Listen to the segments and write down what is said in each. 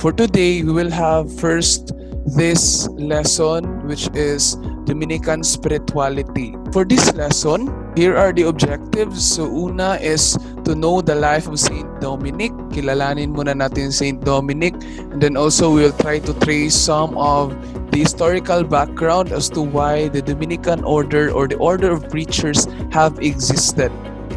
for today, we will have first this lesson, which is Dominican spirituality. For this lesson, here are the objectives. So una is to know the life of Saint Dominic. Kilalanin muna natin Saint Dominic, and then also we'll try to trace some of the historical background as to why the Dominican order or the order of preachers have existed.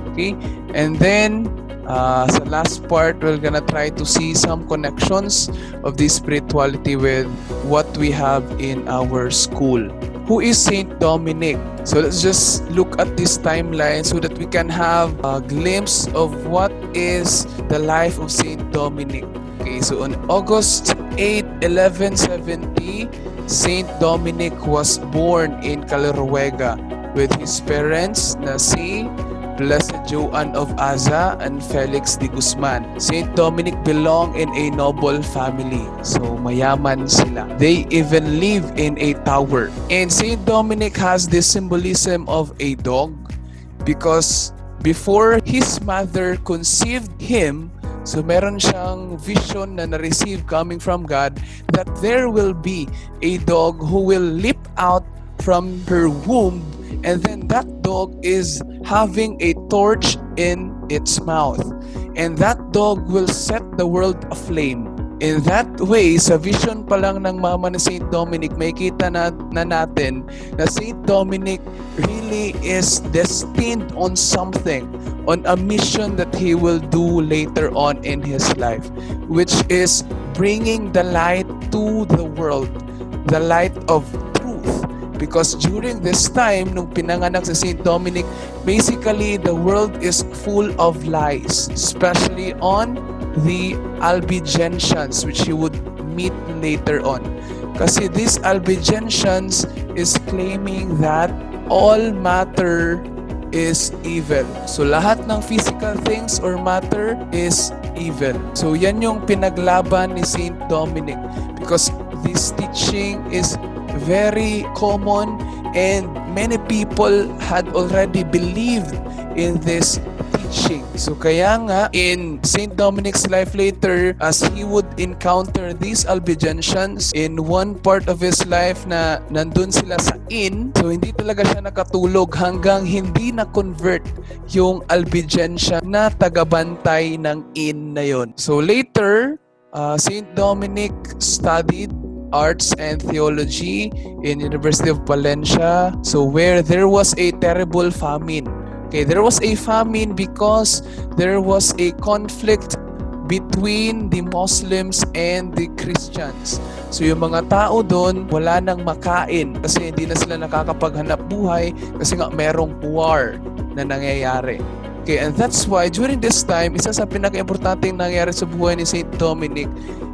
Okay, and then sa last part, we're gonna try to see some connections of this spirituality with what we have in our school. Who is Saint Dominic? So let's just look at this timeline so that we can have a glimpse of what is the life of Saint Dominic. Okay, so on August 8, 1170, Saint Dominic was born in Caleruega with his parents na si Blessed Joan of Aza and Felix de Guzman. Saint Dominic belonged in a noble family. So, mayaman sila. They even live in a tower. And Saint Dominic has this symbolism of a dog because before his mother conceived him, so meron siyang vision na na-receive coming from God that there will be a dog who will leap out from her womb, and then that dog is having a torch in its mouth, and that dog will set the world aflame. In that way, sa vision pa lang ng mama ni Saint Dominic, may kita na natin na Saint Dominic really is destined on something, on a mission that he will do later on in his life, which is bringing the light to the world, the light of truth. Because during this time, nung pinanganak si Saint Dominic, basically the world is full of lies, especially on the Albigensians, which you would meet later on. Kasi these Albigensians is claiming that all matter is evil. So lahat ng physical things or matter is evil. So yan yung pinaglaban ni Saint Dominic because this teaching is very common and many people had already believed in this teaching. So kaya nga in Saint Dominic's life later, as he would encounter these Albigensians in one part of his life na nandun sila sa inn, so hindi talaga siya nakatulog hanggang hindi na-convert yung Albigensian na tagabantay ng inn na yon. So later, Saint Dominic studied arts and theology in University of Valencia, so where there was a terrible famine. Okay, there was a famine because there was a conflict between the Muslims and the Christians. So yung mga tao doon, wala nang makain kasi hindi na sila nakakapaghanap buhay kasi nga merong war na nangyayari. Okay, and that's why during this time, isa sa pinaka-importanteng nangyayari sa buhay ni Saint Dominic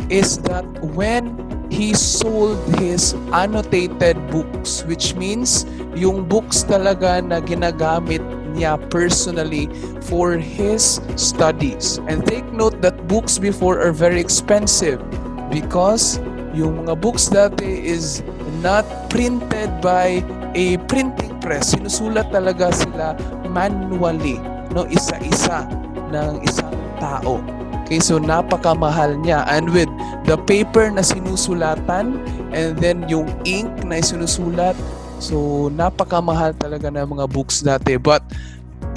is that when he sold his annotated books, which means yung books talaga na ginagamit niya personally for his studies. And take note that books before are very expensive because yung mga books dati is not printed by a printing press. Sinusulat talaga sila manually, no, isa-isa ng isang tao. Okay, so napakamahal niya. And with the paper na sinusulatan and then yung ink na sinusulat, so napakamahal talaga ng mga books dati. But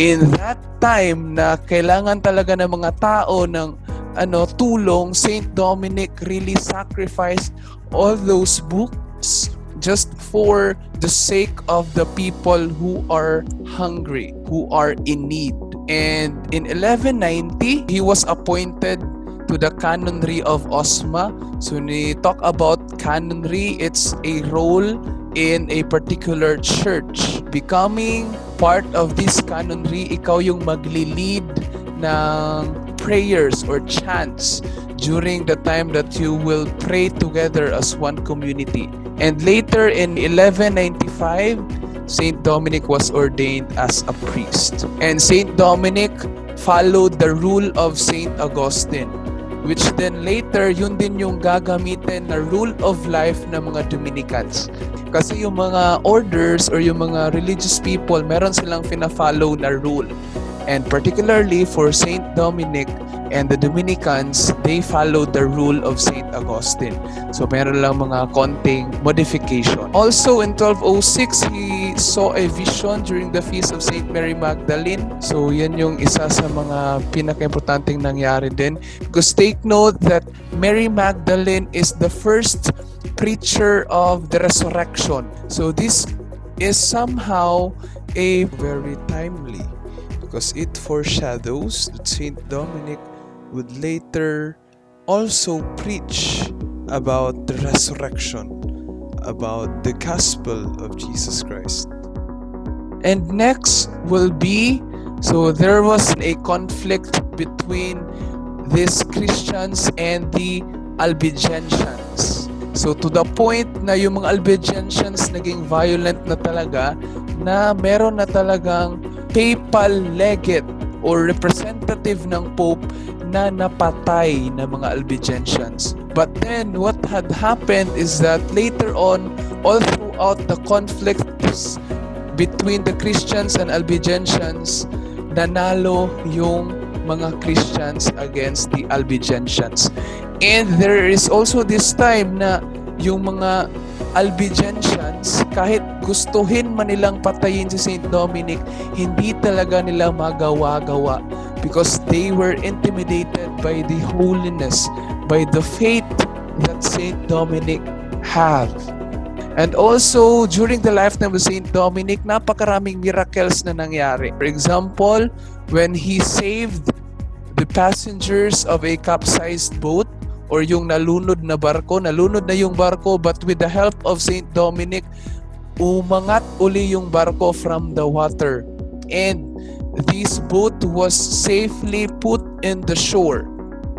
in that time na kailangan talaga ng mga tao ng tulong, Saint Dominic really sacrificed all those books just for the sake of the people who are hungry, who are in need. And in 1190, he was appointed to the canonry of Osma. So when we talk about canonry, it's a role in a particular church. Becoming part of this canonry, ikaw yung magli-lead ng prayers or chants during the time that you will pray together as one community. And later in 1195, Saint Dominic was ordained as a priest. And Saint Dominic followed the rule of Saint Augustine, which then later, yun din yung gagamitin na rule of life ng mga Dominicans. Kasi yung mga orders or yung mga religious people, meron silang fina-follow na rule. And particularly for Saint Dominic, And the Dominicans, they followed the rule of St. Augustine. So meron lang mga konting modification. Also in 1206, he saw a vision during the feast of St. Mary Magdalene. So yan yung isa sa mga pinaka-importanting nangyari din. Because take note that Mary Magdalene is the first preacher of the resurrection. So this is somehow a very timely, because it foreshadows that Saint Dominic would later also preach about the resurrection, about the gospel of Jesus Christ. And next will be, so there was a conflict between these Christians and the Albigensians. So to the point na yung mga Albigensians naging violent na talaga, na meron na talagang papal legate or representative ng Pope na napatay na mga Albigensians. But then what had happened is that later on, all throughout the conflicts between the Christians and Albigensians, nanalo yung mga Christians against the Albigensians. And there is also this time na yung mga Albigensians, kahit gustuhin man nilang patayin si Saint Dominic, hindi talaga nila magawa-gawa because they were intimidated by the holiness, by the faith that Saint Dominic had. And also, during the lifetime of Saint Dominic, napakaraming miracles na nangyari. For example, when he saved the passengers of a capsized boat, or yung nalunod na yung barko, but with the help of Saint Dominic, umangat uli yung barko from the water. And this boat was safely put in the shore.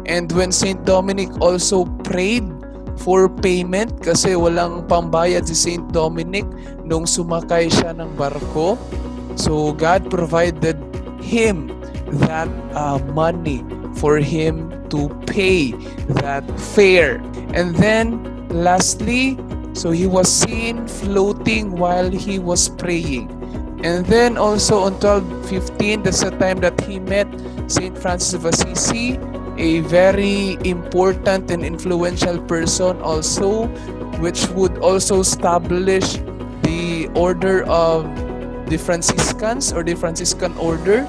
And when Saint Dominic also prayed for payment, kasi walang pambayad si Saint Dominic nung sumakay siya ng barko, so God provided him that money for him to pay that fare. And then lastly, so he was seen floating while he was praying. And then also on 1215, that's the time that he met Saint Francis of Assisi, a very important and influential person also, which would also establish the order of the Franciscans or the Franciscan order.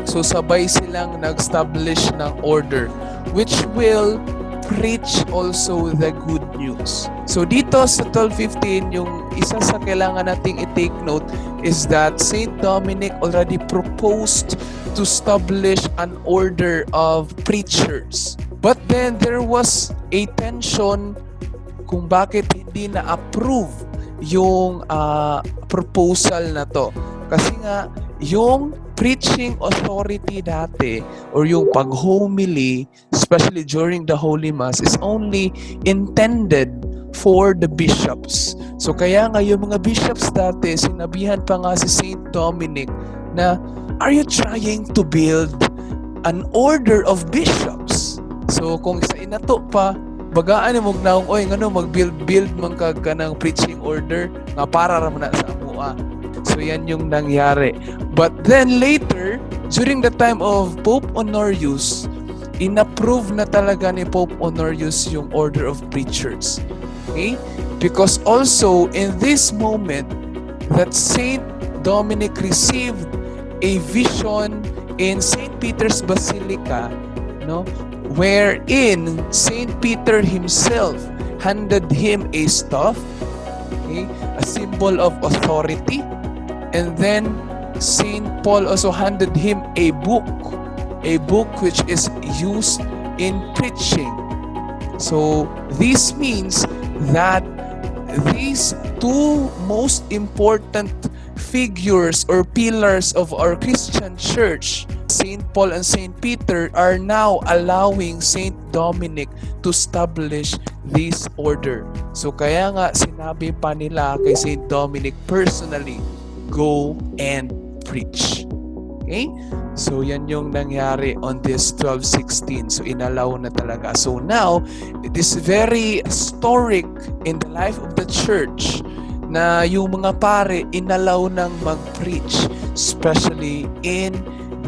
So sabay silang nag-establish ng order which will preach also the good news. So dito sa 1215, yung isa sa kailangan nating i-take note is that Saint Dominic already proposed to establish an order of preachers. But then there was a tension kung bakit hindi na-approve yung proposal na to. Kasi nga, yung preaching authority dati or yung pag-homily, especially during the Holy Mass, is only intended for the bishops. So kaya nga yung mga bishops dati, sinabihan pa nga si Saint Dominic na, are you trying to build an order of bishops? So kung sa inato pa, bagaan mo naong, oy, ngano mag-build man ka ng preaching order nga para ra man na sa amua. So yan yung nangyari. But then later, during the time of Pope Honorius, inapprove na talaga ni Pope Honorius yung order of preachers. Okay? Because also in this moment that Saint Dominic received a vision in Saint Peter's Basilica, no, wherein Saint Peter himself handed him a staff, okay, a symbol of authority. And then Saint Paul also handed him a book which is used in preaching. So this means that these two most important figures or pillars of our Christian church, Saint Paul and Saint Peter, are now allowing Saint Dominic to establish this order. So kaya nga sinabi pa nila kay Saint Dominic personally, go and preach. Okay? So yan yung nangyari on this 1216. So inalaw na talaga. So now, it is very historic in the life of the church na yung mga pare inalaw nang mag-preach, especially in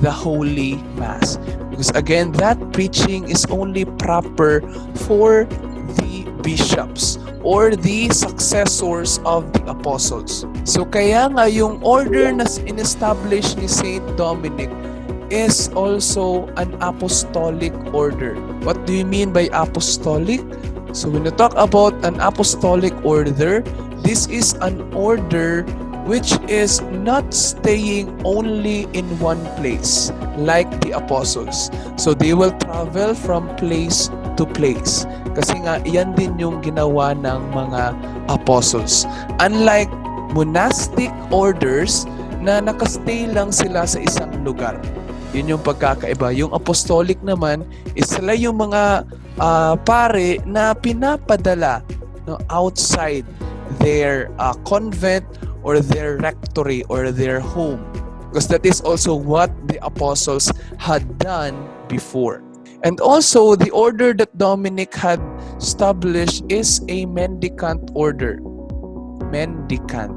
the Holy Mass. Because again, that preaching is only proper for the bishops or the successors of the apostles. So kaya nga yung order na in-establish ni Saint Dominic is also an apostolic order. What do you mean by apostolic? So when you talk about an apostolic order, this is an order which is not staying only in one place like the apostles. So they will travel from place to place. Kasi nga, yan din yung ginawa ng mga apostles. Unlike monastic orders na nakastay lang sila sa isang lugar. Yun yung pagkakaiba. Yung apostolic naman is sila yung mga pare na pinapadala outside their convent or their rectory or their home, because that is also what the apostles had done before. And also the order that Dominic had established is a mendicant order. Mendicant.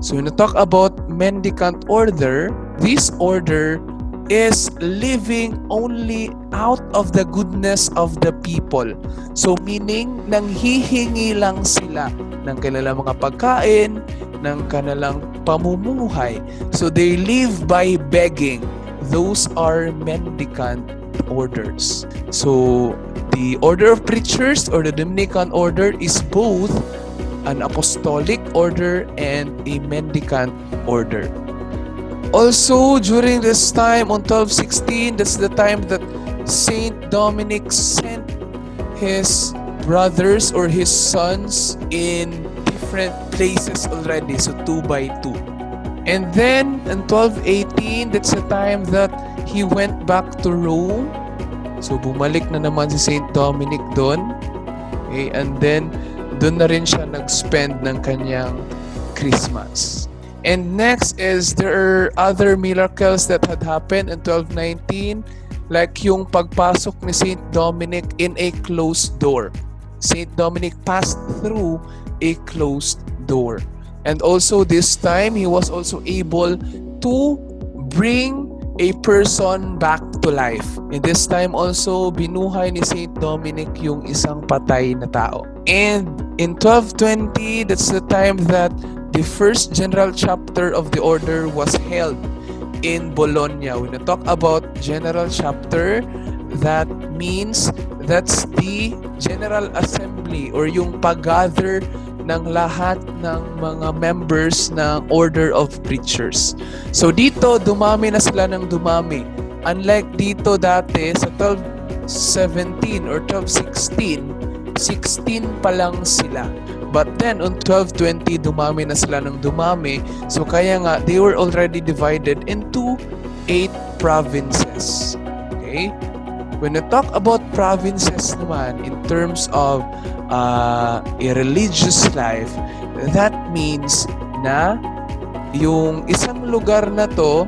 So when you talk about mendicant order, this order is living only out of the goodness of the people. So meaning, nanghihingi lang sila ng kanilang mga pagkain, ng kanilang pamumuhay. So they live by begging. Those are mendicant orders. So the order of preachers or the Dominican order is both an apostolic order and a mendicant order. Also, during this time on 1216, that's the time that Saint Dominic sent his brothers or his sons in different places already, so 2 by 2. And then in 1218, that's the time that he went back to Rome. So bumalik na naman si Saint Dominic doon. Okay, and then doon na rin siya nag-spend ng kanyang Christmas. And next is there are other miracles that had happened in 1219, like yung pagpasok ni Saint Dominic in a closed door. Saint Dominic passed through a closed door. And also this time, he was also able to bring a person back to life. And this time also, binuhay ni Saint Dominic yung isang patay na tao. And in 1220, that's the time that the first general chapter of the order was held in Bologna. When we talk about general chapter, that means that's the General Assembly or yung pag-gather ng lahat ng mga members ng Order of Preachers. So dito, dumami na sila ng dumami. Unlike dito dati sa 1217 or 1216, 16 pa lang sila. But then on 1220, dumami na sila ng dumami. So kaya nga, they were already divided into 8 provinces. Okay? When we talk about provinces naman in terms of a religious life, that means na yung isang lugar na to,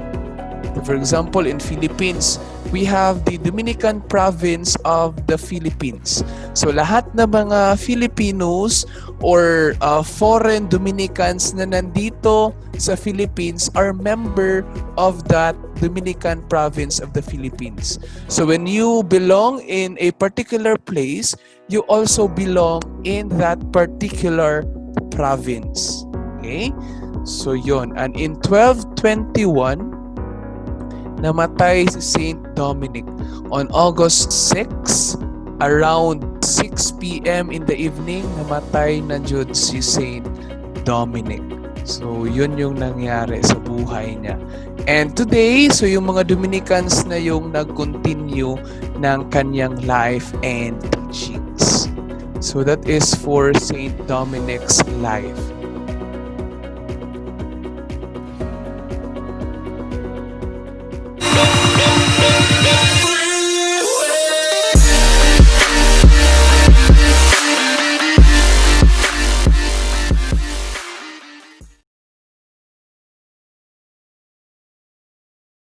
for example, in Philippines, we have the Dominican province of the Philippines. So lahat ng mga Filipinos or foreign Dominicans na nandito sa Philippines are member of that Dominican province of the Philippines. So when you belong in a particular place, you also belong in that particular province. Okay? So yon. And in 1221, namatay si Saint Dominic on August 6, around 6 p.m. in the evening, namatay na jud si Saint Dominic. So yun yung nangyari sa buhay niya. And today, so yung mga Dominicans na yung nag-continue ng kanyang life and teachings. So that is for Saint Dominic's life.